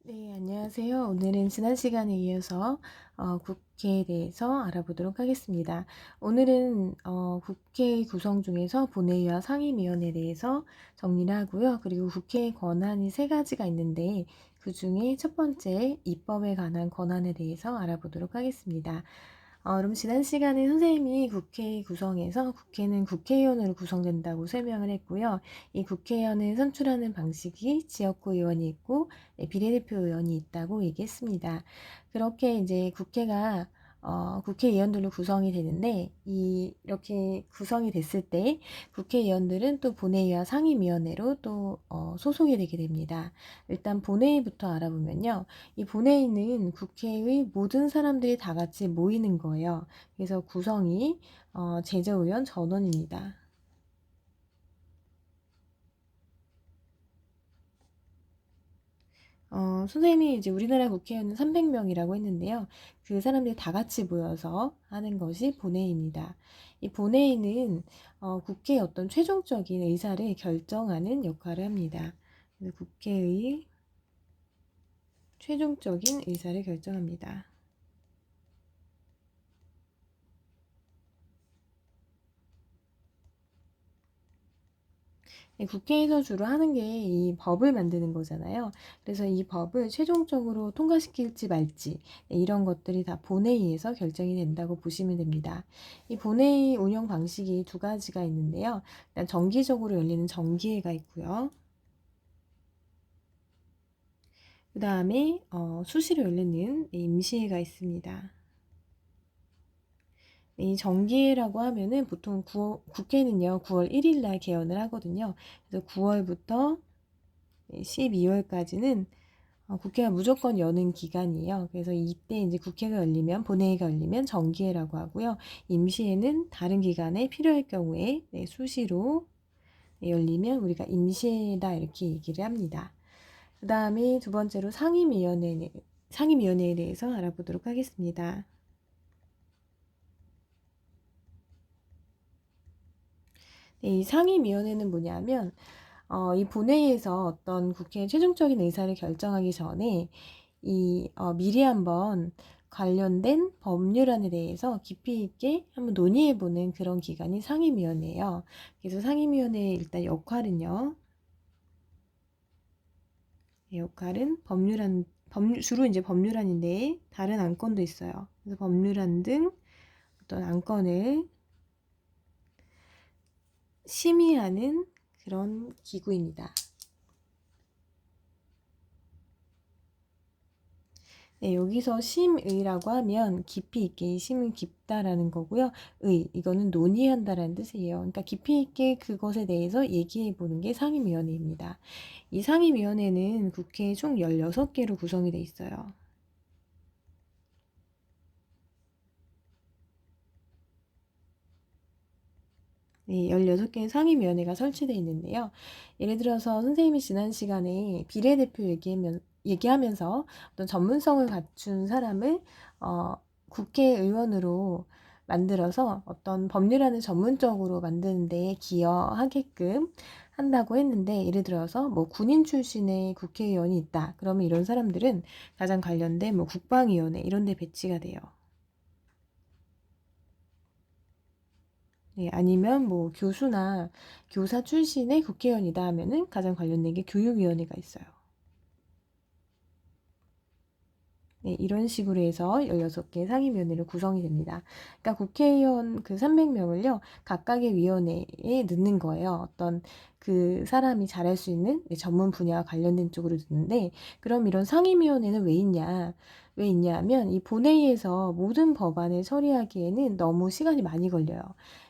네, 안녕하세요. 오늘은 지난 시간에 이어서 국회에 대해서 알아보도록 하겠습니다. 오늘은 국회 구성 중에서 본회의와 상임위원회에 대해서 정리를 하고요. 그리고 국회의 권한이 세 가지가 있는데 그 중에 첫 번째 입법에 관한 권한에 대해서 알아보도록 하겠습니다. 그럼 지난 시간에 선생님이 국회 구성에서 국회는 국회의원으로 구성된다고 설명을 했고요. 이 국회의원을 선출하는 방식이 지역구 의원이 있고 비례대표 의원이 있다고 얘기했습니다. 그렇게 이제 국회가 국회의원들로 구성이 되는데 이렇게 구성이 됐을 때 국회의원들은 또 본회의와 상임위원회로 또 소속이 되게 됩니다. 일단 본회의부터 알아보면요. 이 본회의는 국회의 모든 사람들이 다 같이 모이는 거예요. 그래서 구성이 제저의원 전원입니다. 선생님이 이제 우리나라 국회의원은 300명이라고 했는데요. 그 사람들이 다 같이 모여서 하는 것이 본회의입니다. 이 본회의는 국회의 어떤 최종적인 의사를 결정하는 역할을 합니다. 그래서 국회의 최종적인 의사를 결정합니다. 국회에서 주로 하는 게 이 법을 만드는 거잖아요. 그래서 이 법을 최종적으로 통과시킬지 말지 이런 것들이 다 본회의에서 결정이 된다고 보시면 됩니다. 이 본회의 운영 방식이 두 가지가 있는데요. 일단 정기적으로 열리는 정기회가 있고요. 그 다음에 수시로 열리는 임시회가 있습니다. 이 정기회라고 하면은 보통 국회는요 9월 1일 날 개원을 하거든요. 그래서 9월부터 12월까지는 국회가 무조건 여는 기간이에요. 그래서 이때 이제 국회가 열리면 본회의가 열리면 정기회라고 하고요. 임시회는 다른 기간에 필요할 경우에 수시로 열리면 우리가 임시회다 이렇게 얘기를 합니다. 그 다음에 두 번째로 상임위원회에 대해서 알아보도록 하겠습니다. 이 상임위원회는 뭐냐면 이 본회의에서 어떤 국회의 최종적인 의사를 결정하기 전에 미리 한번 관련된 법률안에 대해서 깊이 있게 한번 논의해보는 그런 기관이 상임위원회예요. 그래서 상임위원회의 일단 역할은 주로 이제 법률안인데 다른 안건도 있어요. 그래서 법률안 등 어떤 안건을 심의하는 그런 기구입니다. 네, 여기서 심의라고 하면 깊이 있게 심은 깊다라는 거고요. 이거는 논의한다라는 뜻이에요. 그러니까 깊이 있게 그것에 대해서 얘기해 보는 게 상임위원회입니다. 이 상임위원회는 국회 총 16개로 구성이 돼 있어요. 네, 16개의 상임위원회가 설치되어 있는데요. 예를 들어서 선생님이 지난 시간에 비례대표 얘기하면서 어떤 전문성을 갖춘 사람을 국회의원으로 만들어서 어떤 법률안을 전문적으로 만드는 데 기여하게끔 한다고 했는데, 예를 들어서 뭐 군인 출신의 국회의원이 있다. 그러면 이런 사람들은 가장 관련된 뭐 국방위원회 이런 데 배치가 돼요. 네, 아니면 뭐 교수나 교사 출신의 국회의원이다 하면은 가장 관련된 게 교육위원회가 있어요. 네, 이런 식으로 해서 16개 상임위원회로 구성이 됩니다. 그러니까 국회의원 그 300명을요, 각각의 위원회에 넣는 거예요. 어떤 그 사람이 잘할 수 있는 전문 분야와 관련된 쪽으로 넣는데, 그럼 이런 상임위원회는 왜 있냐? 왜 있냐 하면 이 본회의에서 모든 법안을 처리하기에는 너무 시간이 많이 걸려요.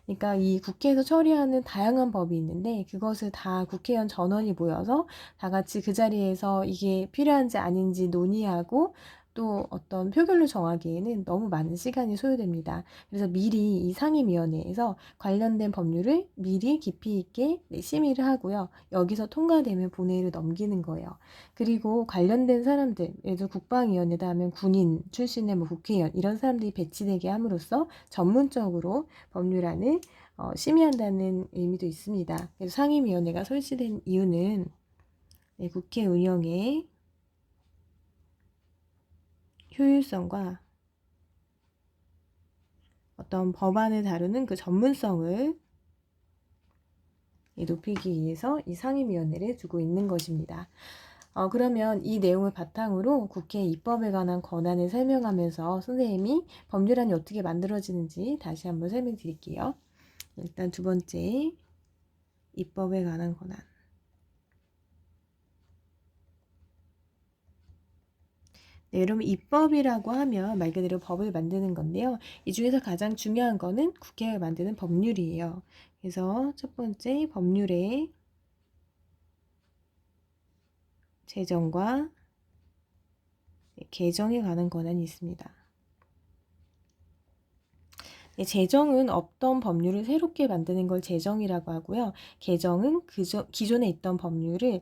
그러니까 이 국회에서 처리하는 다양한 법이 있는데 그것을 다 국회의원 전원이 모여서 다 같이 그 자리에서 이게 필요한지 아닌지 논의하고 또 어떤 표결로 정하기에는 너무 많은 시간이 소요됩니다. 그래서 미리 이 상임위원회에서 관련된 법률을 미리 깊이 있게 심의를 하고요. 여기서 통과되면 본회의를 넘기는 거예요. 그리고 관련된 사람들, 예를 들어 국방위원회다 하면 군인 출신의 뭐 국회의원 이런 사람들이 배치되게 함으로써 전문적으로 법률안을 심의한다는 의미도 있습니다. 그래서 상임위원회가 설치된 이유는 국회 운영에 효율성과 어떤 법안을 다루는 그 전문성을 높이기 위해서 이 상임위원회를 두고 있는 것입니다. 그러면 이 내용을 바탕으로 국회 입법에 관한 권한을 설명하면서 선생님이 법률안이 어떻게 만들어지는지 다시 한번 설명드릴게요. 일단 두 번째, 입법에 관한 권한. 네, 여러분 입법이라고 하면 말 그대로 법을 만드는 건데요. 이 중에서 가장 중요한 거는 국회가 만드는 법률이에요. 그래서 첫 번째 법률의 제정과 개정에 관한 권한이 있습니다. 제정은 없던 법률을 새롭게 만드는 걸 제정이라고 하고요. 개정은 기존에 있던 법률을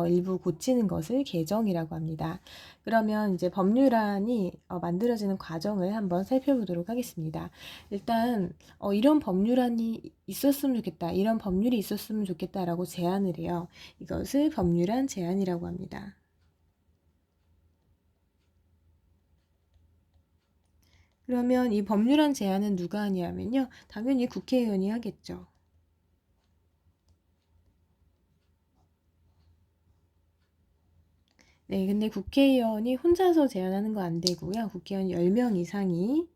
일부 고치는 것을 개정이라고 합니다. 그러면 이제 법률안이 만들어지는 과정을 한번 살펴보도록 하겠습니다. 일단 이런 법률안이 있었으면 좋겠다, 이런 법률이 있었으면 좋겠다라고 제안을 해요. 이것을 법률안 제안이라고 합니다. 그러면 이 법률안 제안은 누가 하냐면요. 당연히 국회의원이 하겠죠. 네, 근데 국회의원이 혼자서 제안하는 거 안 되고요. 국회의원 10명 이상이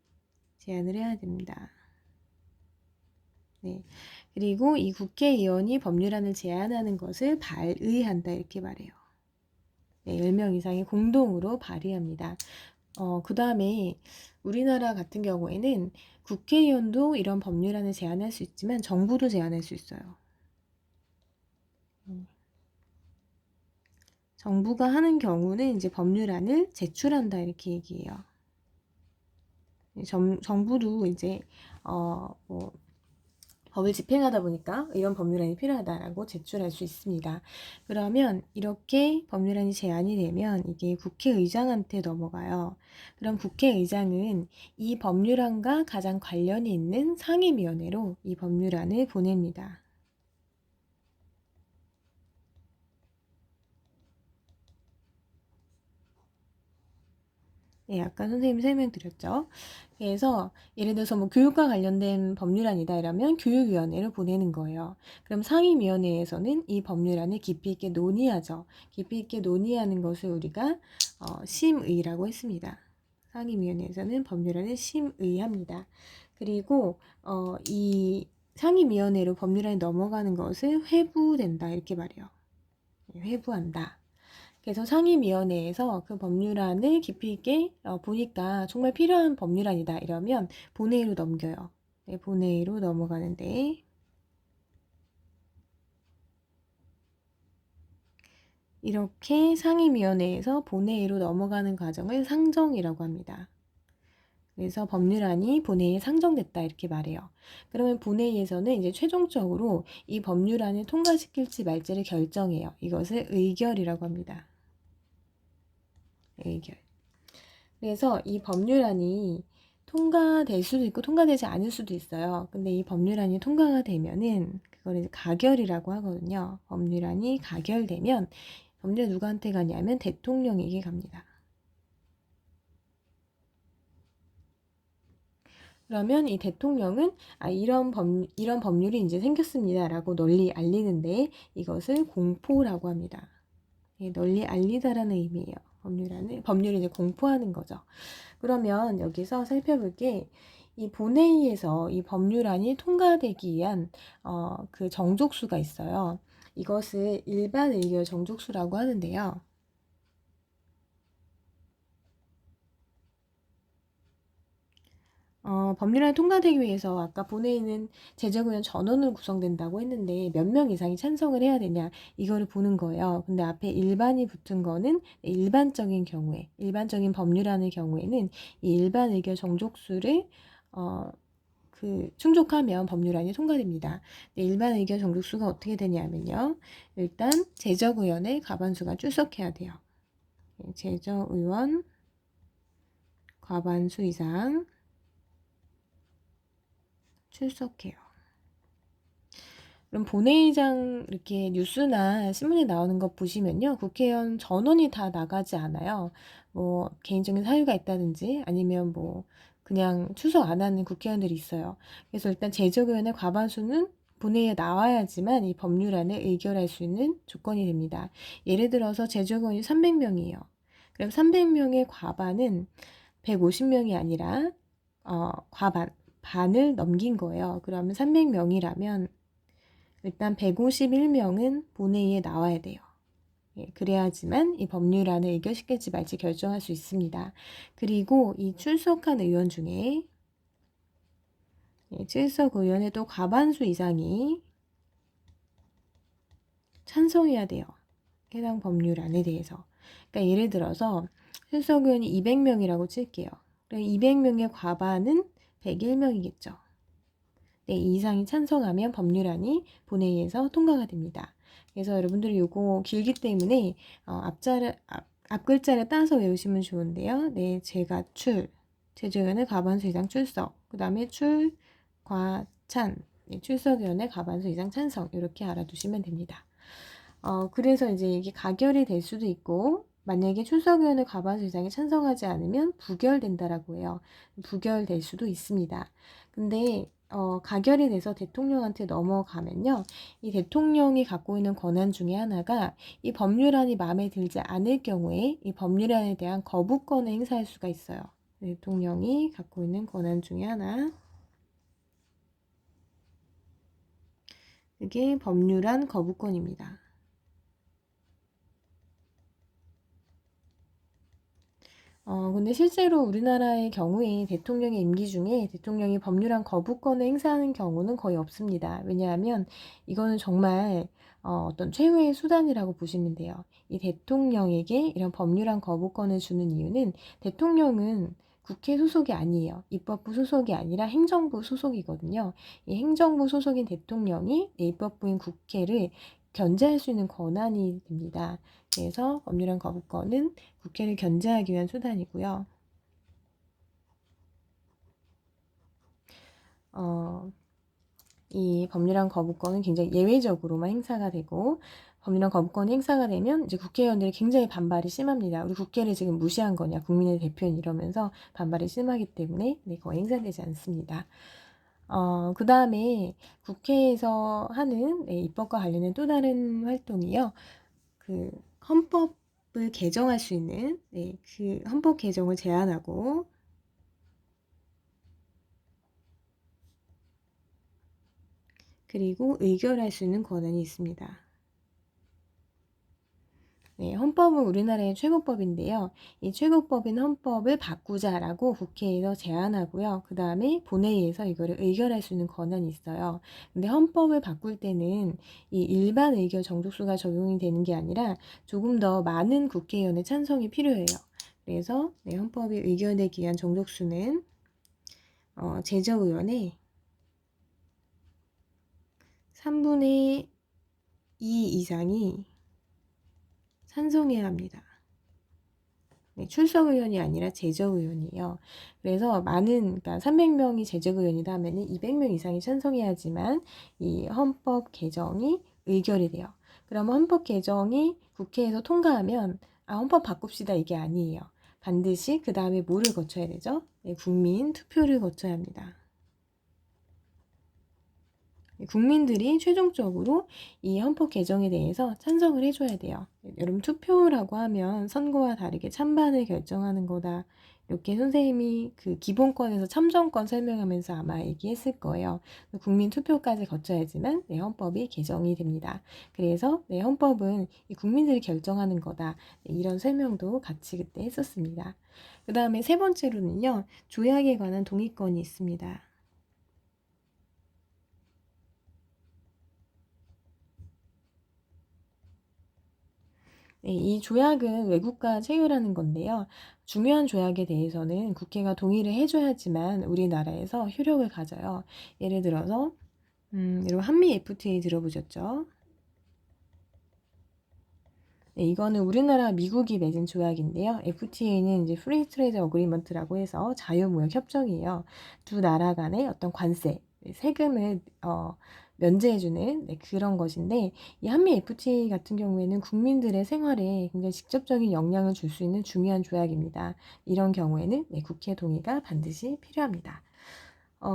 제안을 해야 됩니다. 네. 그리고 이 국회의원이 법률안을 제안하는 것을 발의한다 이렇게 말해요. 네, 10명 이상이 공동으로 발의합니다. 그 다음에 우리나라 같은 경우에는 국회의원도 이런 법률안을 제안할 수 있지만 정부도 제안할 수 있어요. 정부가 하는 경우는 이제 법률안을 제출한다 이렇게 얘기해요. 정부도 이제 뭐 법을 집행하다 보니까 이런 법률안이 필요하다라고 제출할 수 있습니다. 그러면 이렇게 법률안이 제안이 되면 이게 국회의장한테 넘어가요. 그럼 국회의장은 이 법률안과 가장 관련이 있는 상임위원회로 이 법률안을 보냅니다. 네, 아까 선생님이 설명드렸죠. 그래서 예를 들어서 뭐 교육과 관련된 법률안이다 이러면 교육위원회를 보내는 거예요. 그럼 상임위원회에서는 이 법률안을 깊이 있게 논의하죠. 깊이 있게 논의하는 것을 우리가 심의라고 했습니다. 상임위원회에서는 법률안을 심의합니다. 그리고 이 상임위원회로 법률안이 넘어가는 것을 회부된다 이렇게 말해요. 회부한다. 그래서 상임위원회에서 그 법률안을 깊이 있게 보니까 정말 필요한 법률안이다 이러면 본회의로 넘겨요. 네, 본회의로 넘어가는데 이렇게 상임위원회에서 본회의로 넘어가는 과정을 상정이라고 합니다. 그래서 법률안이 본회의에 상정됐다 이렇게 말해요. 그러면 본회의에서는 이제 최종적으로 이 법률안을 통과시킬지 말지를 결정해요. 이것을 의결이라고 합니다. 의결. 그래서 이 법률안이 통과될 수도 있고 통과되지 않을 수도 있어요. 근데 이 법률안이 통과가 되면은 그걸 이제 가결이라고 하거든요. 법률안이 가결되면 법률 누구한테 가냐면 대통령에게 갑니다. 그러면 이 대통령은 이런 법률이 이제 생겼습니다라고 널리 알리는데 이것을 공포라고 합니다. 널리 알리다라는 의미예요. 법률을 이제 공포하는 거죠. 그러면 여기서 살펴볼 게 이 본회의에서 이 법률안이 통과되기 위한 그 정족수가 있어요. 이것을 일반 의결 정족수라고 하는데요. 법률안이 통과되기 위해서 아까 본회의는 제적의원 전원으로 구성된다고 했는데 몇 명 이상이 찬성을 해야 되냐 이거를 보는 거예요. 근데 앞에 일반이 붙은 거는 일반적인 경우에, 일반적인 법률안의 경우에는 이 일반 의결 정족수를 충족하면 법률안이 통과됩니다. 일반 의결 정족수가 어떻게 되냐면요. 일단 제적의원의 과반수가 출석해야 돼요. 제적의원 과반수 이상 출석해요. 그럼 본회의장 이렇게 뉴스나 신문에 나오는 거 보시면요. 국회의원 전원이 다 나가지 않아요. 뭐 개인적인 사유가 있다든지 아니면 뭐 그냥 출석 안 하는 국회의원들이 있어요. 그래서 일단 제적의원의 과반수는 본회의에 나와야지만 이 법률안을 의결할 수 있는 조건이 됩니다. 예를 들어서 제적의원이 300명이에요. 그럼 300명의 과반은 150명이 아니라 과반, 반을 넘긴 거예요. 그러면 300명이라면 일단 151명은 본회의에 나와야 돼요. 예, 그래야지만 이 법률안을 의결시킬지 말지 결정할 수 있습니다. 그리고 이 출석한 의원 중에 출석 의원의 또 과반수 이상이 찬성해야 돼요. 해당 법률안에 대해서. 그러니까 예를 들어서 출석 의원이 200명이라고 칠게요. 그럼 200명의 과반은 101명이겠죠. 네, 이 이상이 찬성하면 법률안이 본회의에서 통과가 됩니다. 그래서 여러분들이 요거 길기 때문에 앞 글자를 따서 외우시면 좋은데요. 네, 제가 제주의원의 과반수 이상 출석, 그 다음에 과찬, 네, 출석의원의 과반수 이상 찬성 이렇게 알아두시면 됩니다. 그래서 이제 이게 가결이 될 수도 있고 만약에 출석위원회 과반수 이상이 찬성하지 않으면 부결된다라고 해요. 부결될 수도 있습니다. 근데 가결이 돼서 대통령한테 넘어가면요. 이 대통령이 갖고 있는 권한 중에 하나가 이 법률안이 마음에 들지 않을 경우에 이 법률안에 대한 거부권을 행사할 수가 있어요. 대통령이 갖고 있는 권한 중에 하나. 그게 법률안 거부권입니다. 근데 실제로 우리나라의 경우에 대통령의 임기 중에 대통령이 법률안 거부권을 행사하는 경우는 거의 없습니다. 왜냐하면 이거는 정말 어떤 최후의 수단이라고 보시면 돼요. 이 대통령에게 이런 법률안 거부권을 주는 이유는 대통령은 국회 소속이 아니에요. 입법부 소속이 아니라 행정부 소속이거든요. 이 행정부 소속인 대통령이 입법부인 국회를 견제할 수 있는 권한이 됩니다. 그래서 법률안 거부권은 국회를 견제하기 위한 수단이고요. 이 법률안 거부권은 굉장히 예외적으로만 행사가 되고 법률안 거부권이 행사가 되면 이제 국회의원들이 굉장히 반발이 심합니다. 우리 국회를 지금 무시한 거냐, 국민의 대표인 이러면서 반발이 심하기 때문에 거의 행사되지 않습니다. 그 다음에 국회에서 하는 입법과 관련된 또 다른 활동이요. 그 헌법을 개정할 수 있는 그 헌법 개정을 제안하고 그리고 의결할 수 있는 권한이 있습니다. 네, 헌법은 우리나라의 최고법인데요. 이 최고법인 헌법을 바꾸자라고 국회에서 제안하고요. 그 다음에 본회의에서 이거를 의결할 수 있는 권한이 있어요. 근데 헌법을 바꿀 때는 이 일반 의결 정족수가 적용이 되는 게 아니라 조금 더 많은 국회의원의 찬성이 필요해요. 그래서 헌법이 의결되기 위한 정족수는 제적의원의 3분의 2 이상이 찬성해야 합니다. 네, 출석의원이 아니라 제적의원이에요. 그래서 그러니까 300명이 제적의원이다 하면 200명 이상이 찬성해야지만 이 헌법 개정이 의결이 돼요. 그러면 헌법 개정이 국회에서 통과하면 헌법 바꿉시다 이게 아니에요. 반드시 그 다음에 뭐를 거쳐야 되죠? 네, 국민 투표를 거쳐야 합니다. 국민들이 최종적으로 이 헌법 개정에 대해서 찬성을 해줘야 돼요. 여러분 투표라고 하면 선거와 다르게 찬반을 결정하는 거다. 이렇게 선생님이 그 기본권에서 참정권 설명하면서 아마 얘기했을 거예요. 국민 투표까지 거쳐야지만 내 헌법이 개정이 됩니다. 그래서 내 헌법은 이 국민들이 결정하는 거다. 이런 설명도 같이 그때 했었습니다. 그 다음에 세 번째로는요. 조약에 관한 동의권이 있습니다. 네, 이 조약은 외국과 체결하는 건데요. 중요한 조약에 대해서는 국회가 동의를 해줘야지만 우리나라에서 효력을 가져요. 예를 들어서 여러분 한미 FTA 들어보셨죠? 네, 이거는 우리나라 미국이 맺은 조약인데요. FTA는 이제 프리 트레이드 어그리먼트라고 해서 자유무역 협정이에요. 두 나라 간의 어떤 관세, 세금을 면제해주는 그런 것인데, 이 한미 FTA 같은 경우에는 국민들의 생활에 굉장히 직접적인 영향을 줄 수 있는 중요한 조약입니다. 이런 경우에는 국회 동의가 반드시 필요합니다.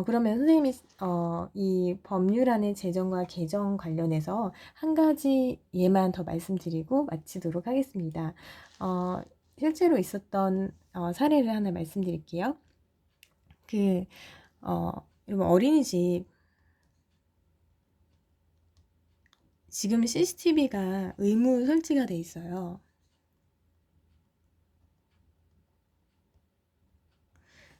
그러면 선생님이 이 법률안의 제정과 개정 관련해서 한 가지 예만 더 말씀드리고 마치도록 하겠습니다. 실제로 있었던 사례를 하나 말씀드릴게요. 여러분 어린이집 지금 CCTV가 의무 설치가 돼 있어요.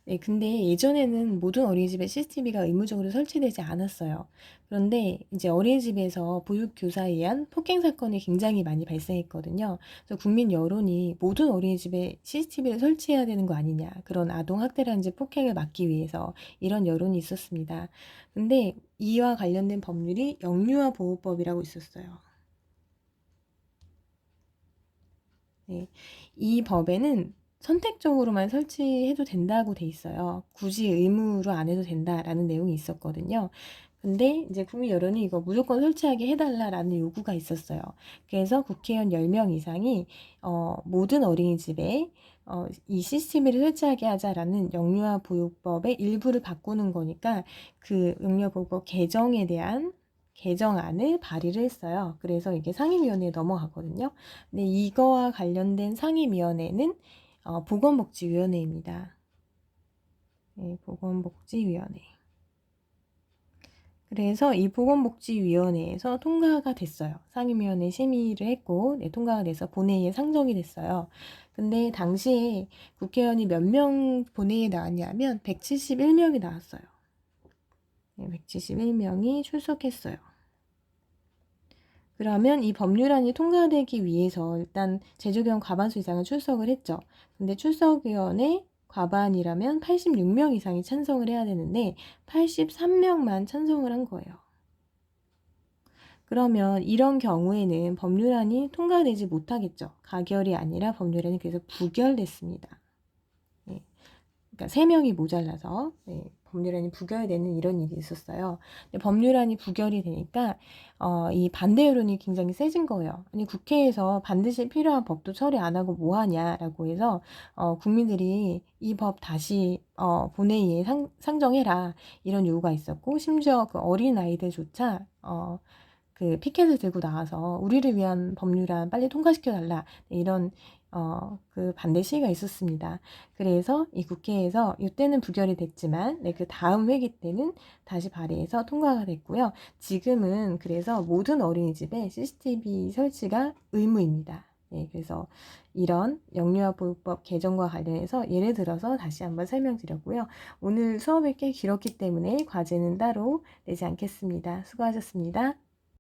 네, 근데 예전에는 모든 어린이집에 CCTV가 의무적으로 설치되지 않았어요. 그런데 이제 어린이집에서 보육교사에 의한 폭행 사건이 굉장히 많이 발생했거든요. 그래서 국민 여론이 모든 어린이집에 CCTV를 설치해야 되는 거 아니냐, 그런 아동학대라든지 폭행을 막기 위해서 이런 여론이 있었습니다. 근데 이와 관련된 법률이 영유아 보호법이라고 있었어요. 네, 이 법에는 선택적으로만 설치해도 된다고 돼 있어요. 굳이 의무로 안 해도 된다라는 내용이 있었거든요. 근데 이제 국민 여론이 이거 무조건 설치하게 해달라라는 요구가 있었어요. 그래서 국회의원 10명 이상이 모든 어린이집에 이 CCTV를 설치하게 하자라는 영유아 보육법의 일부를 바꾸는 거니까 그 영유아 보육법 개정에 대한 개정안을 발의를 했어요. 그래서 이게 상임위원회에 넘어가거든요. 근데 이거와 관련된 상임위원회는 보건복지위원회입니다. 네, 보건복지위원회. 그래서 이 보건복지위원회에서 통과가 됐어요. 상임위원회 심의를 했고, 네, 통과가 돼서 본회의에 상정이 됐어요. 근데 당시에 국회의원이 몇 명 본회의에 나왔냐면 171명이 나왔어요. 네, 171명이 출석했어요. 그러면 이 법률안이 통과되기 위해서 일단 제주도형 과반수 이상은 출석을 했죠. 근데 출석위원회 과반이라면 86명 이상이 찬성을 해야 되는데 83명만 찬성을 한 거예요. 그러면 이런 경우에는 법률안이 통과되지 못하겠죠. 가결이 아니라 법률안이 그래서 부결됐습니다. 네. 그러니까 3명이 모자라서 법률안이 부결되는 이런 일이 있었어요. 근데 법률안이 부결이 되니까 이 반대 여론이 굉장히 세진 거예요. 아니 국회에서 반드시 필요한 법도 처리 안 하고 뭐 하냐라고 해서 국민들이 이 법 다시 본회의에 상정해라 이런 요구가 있었고, 심지어 그 어린 아이들조차 그 피켓을 들고 나와서 우리를 위한 법률안 빨리 통과시켜달라 이런 그 반대 시위가 있었습니다. 그래서 이 국회에서 이때는 부결이 됐지만 그 다음 회기 때는 다시 발의해서 통과가 됐고요. 지금은 그래서 모든 어린이집에 CCTV 설치가 의무입니다. 네, 그래서 이런 영유아 보육법 개정과 관련해서 예를 들어서 다시 한번 설명드렸고요. 오늘 수업이 꽤 길었기 때문에 과제는 따로 내지 않겠습니다. 수고하셨습니다.